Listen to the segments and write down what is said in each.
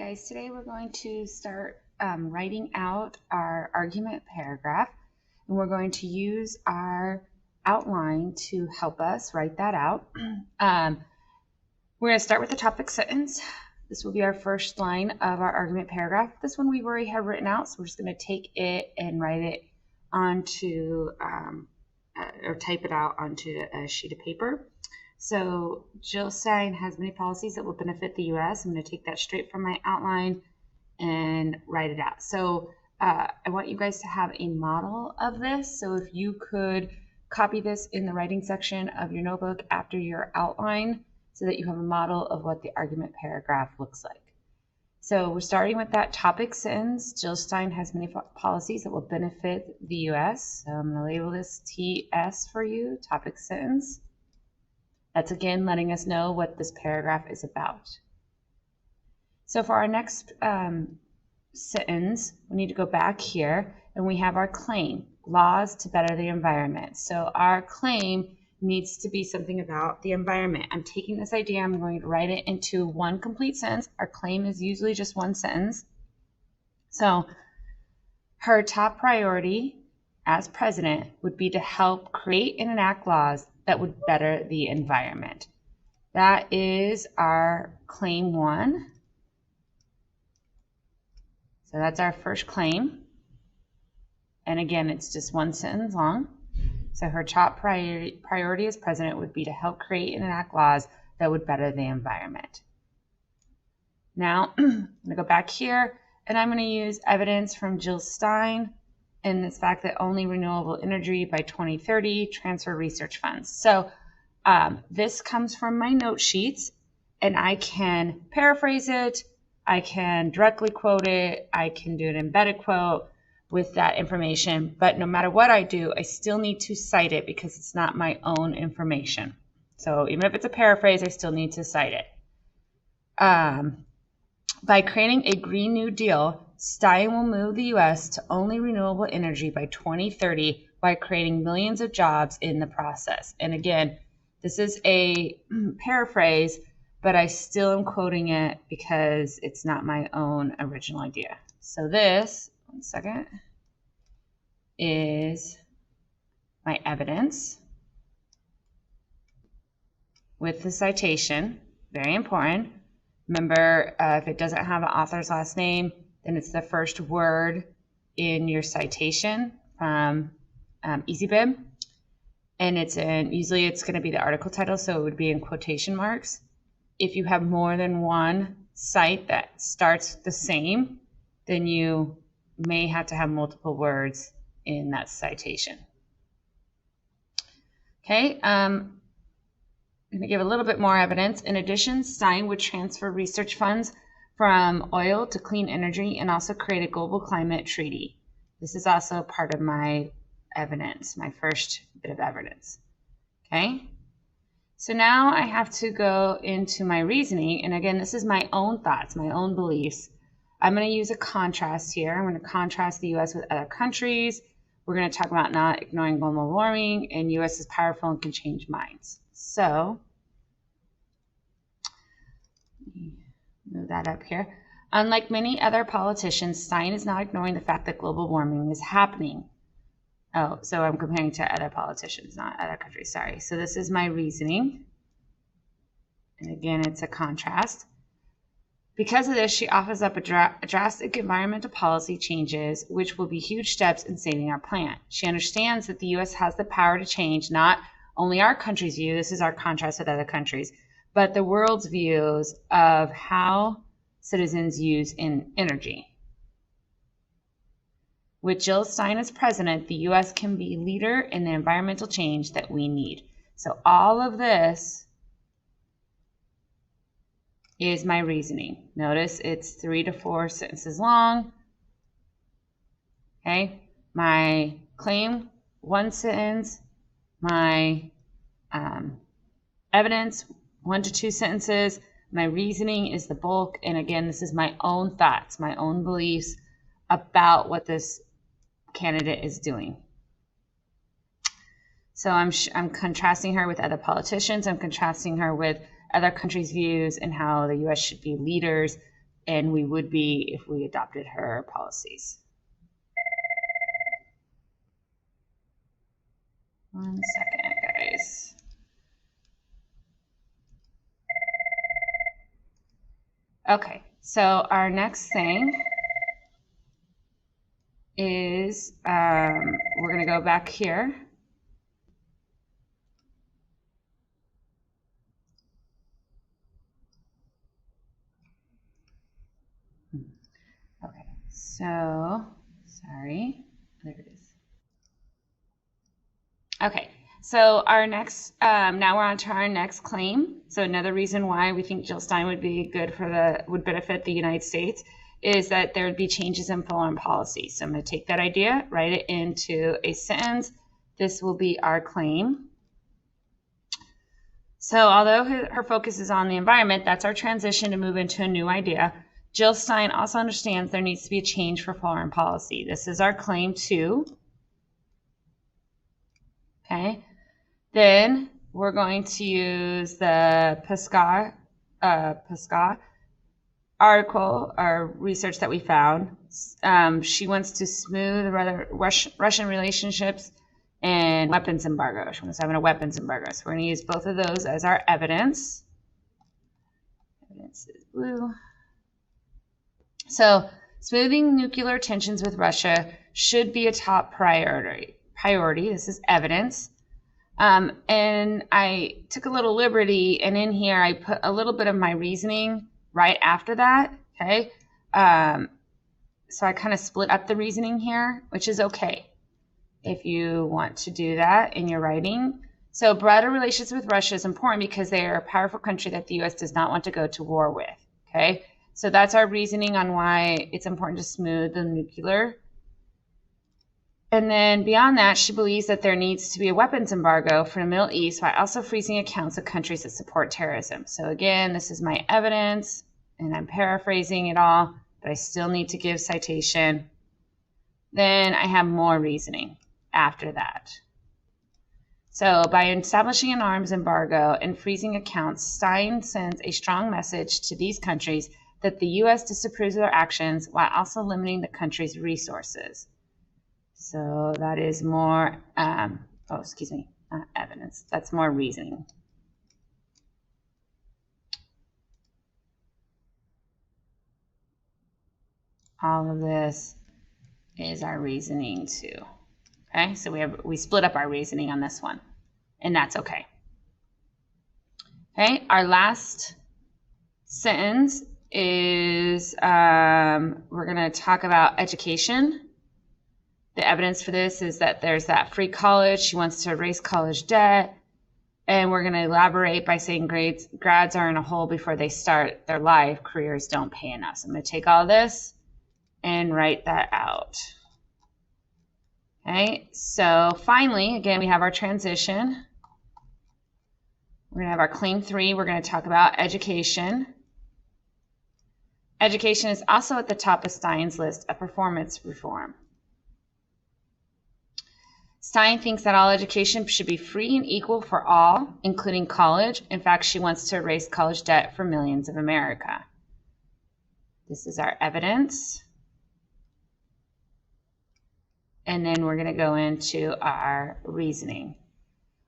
guys, today we're going to start writing out our argument paragraph, and we're going to use our outline to help us write that out. We're going to start with the topic sentence. This will be our first line of our argument paragraph. This one we've already have written out, so we're just going to take it and write it onto or type it out onto a sheet of paper. So Jill Stein has many policies that will benefit the U.S. I'm going to take that straight from my outline and write it out. So I want you guys to have a model of this. So if you could copy this in the writing section of your notebook after your outline so that you have a model of what the argument paragraph looks like. So we're starting with that topic sentence. Jill Stein has many policies that will benefit the U.S. So I'm going to label this TS for you, topic sentence. That's again letting us know what this paragraph is about. So for our next sentence, we need to go back here and we have our claim, laws to better the environment. So our claim needs to be something about the environment. I'm taking this idea, I'm going to write it into one complete sentence. Our claim is usually just one sentence. So her top priority as president would be to help create and enact laws that would better the environment. That is our claim one. So that's our first claim. And again, it's just one sentence long. So her top priority as president would be to help create and enact laws that would better the environment. Now, I'm going to go back here, and I'm going to use evidence from Jill Stein and this fact that only renewable energy by 2030 transfer research funds. So this comes from my note sheets, and I can paraphrase it, I can directly quote it, I can do an embedded quote with that information, but no matter what I do, I still need to cite it because it's not my own information. So even if it's a paraphrase, I still need to cite it. By creating a Green New Deal, Stein will move the U.S. to only renewable energy by 2030 by creating millions of jobs in the process. And again, this is a paraphrase, but I still am quoting it because it's not my own original idea. So this, one second, is my evidence with the citation. Very important. Remember, if it doesn't have an author's last name, then it's the first word in your citation from EasyBib. And usually it's going to be the article title, so it would be in quotation marks. If you have more than one cite that starts the same, then you may have to have multiple words in that citation. Okay, I'm going to give a little bit more evidence. In addition, Stein would transfer research funds from oil to clean energy and also create a global climate treaty. This is also part of my evidence, my first bit of evidence. Okay, so now I have to go into my reasoning, and again, this is my own thoughts, my own beliefs. I'm going to use a contrast here. I'm going to contrast the U.S. with other countries. We're going to talk about not ignoring global warming, and U.S. is powerful and can change minds. So, move that up here. Unlike many other politicians, Stein is not ignoring the fact that global warming is happening. Oh, so I'm comparing to other politicians, not other countries, sorry. So this is my reasoning. And again, it's a contrast. Because of this, she offers up a drastic environmental policy changes, which will be huge steps in saving our planet. She understands that the U.S. has the power to change not only our country's view, this is our contrast with other countries, but the world's views of how citizens use in energy. With Jill Stein as president, the U.S. can be a leader in the environmental change that we need. So all of this is my reasoning. Notice it's 3 to 4 sentences long. Okay, my claim, one sentence. My evidence, 1 to 2 sentences. My reasoning is the bulk. And again, this is my own thoughts, my own beliefs about what this candidate is doing. So I'm contrasting her with other politicians. I'm contrasting her with other countries' views and how the U.S. should be leaders and we would be if we adopted her policies. One second, guys. Okay, so our next thing is we're going to go back here. Okay, so, sorry, there it is. Okay, so our next, now we're on to our next claim. So another reason why we think Jill Stein would be good for would benefit the United States is that there would be changes in foreign policy. So I'm going to take that idea, write it into a sentence. This will be our claim. So although her focus is on the environment, that's our transition to move into a new idea. Jill Stein also understands there needs to be a change for foreign policy. This is our claim 2. Okay. Then we're going to use the Pascal article or research that we found. She wants to smooth rather Russian relationships and weapons embargo. She wants to have a weapons embargo. So we're going to use both of those as our evidence. Evidence is blue. So smoothing nuclear tensions with Russia should be a top priority. This is evidence. And I took a little liberty, and in here I put a little bit of my reasoning right after that, okay? So I kind of split up the reasoning here, which is okay if you want to do that in your writing. So broader relations with Russia is important because they are a powerful country that the U.S. does not want to go to war with, okay? So that's our reasoning on why it's important to smooth the nuclear. And then beyond that, she believes that there needs to be a weapons embargo for the Middle East while also freezing accounts of countries that support terrorism. So again, this is my evidence, and I'm paraphrasing it all, but I still need to give citation. Then I have more reasoning after that. So by establishing an arms embargo and freezing accounts, Stein sends a strong message to these countries that the U.S. disapproves of their actions while also limiting the country's resources. So that is more, evidence. That's more reasoning. All of this is our reasoning too. Okay, so we split up our reasoning on this one, and that's okay. Okay, our last sentence is we're going to talk about education. The evidence for this is that there's that free college. She wants to erase college debt. And we're going to elaborate by saying grads are in a hole before they start their life. Careers don't pay enough. So I'm going to take all this and write that out. Okay, so finally, again, we have our transition. We're going to have our claim 3. We're going to talk about education. Education is also at the top of Stein's list of performance reform. Stein thinks that all education should be free and equal for all, including college. In fact, she wants to erase college debt for millions of America. This is our evidence. And then we're going to go into our reasoning.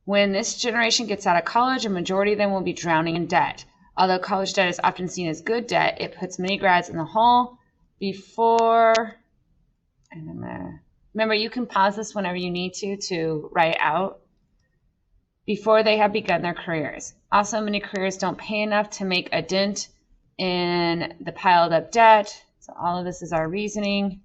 When this generation gets out of college, a majority of them will be drowning in debt. Although college debt is often seen as good debt, it puts many grads in the hole before, and I'm going to, remember, you can pause this whenever you need to write out, before they have begun their careers. Also, many careers don't pay enough to make a dent in the piled up debt. So all of this is our reasoning,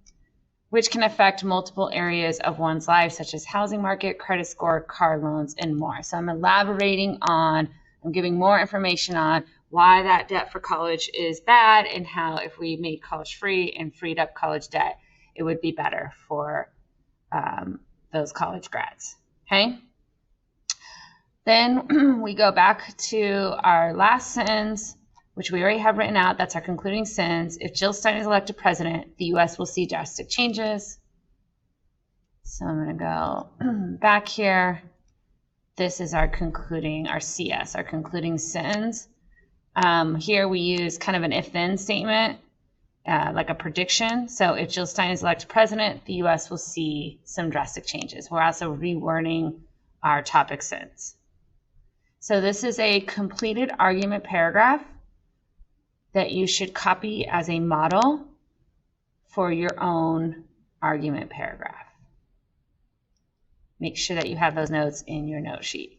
which can affect multiple areas of one's life, such as housing market, credit score, car loans, and more. So I'm elaborating on, I'm giving more information on why that debt for college is bad and how if we made college free and freed up college debt, it would be better for those college grads, okay? Then we go back to our last sentence, which we already have written out. That's our concluding sentence. If Jill Stein is elected president, the U.S. will see drastic changes. So I'm going to go back here. This is our concluding, our CS, our concluding sentence. Here we use kind of an if-then statement. like a prediction. So if Jill Stein is elected president, the U.S. will see some drastic changes. We're also rewording our topic sense. So this is a completed argument paragraph that you should copy as a model for your own argument paragraph. Make sure that you have those notes in your note sheet.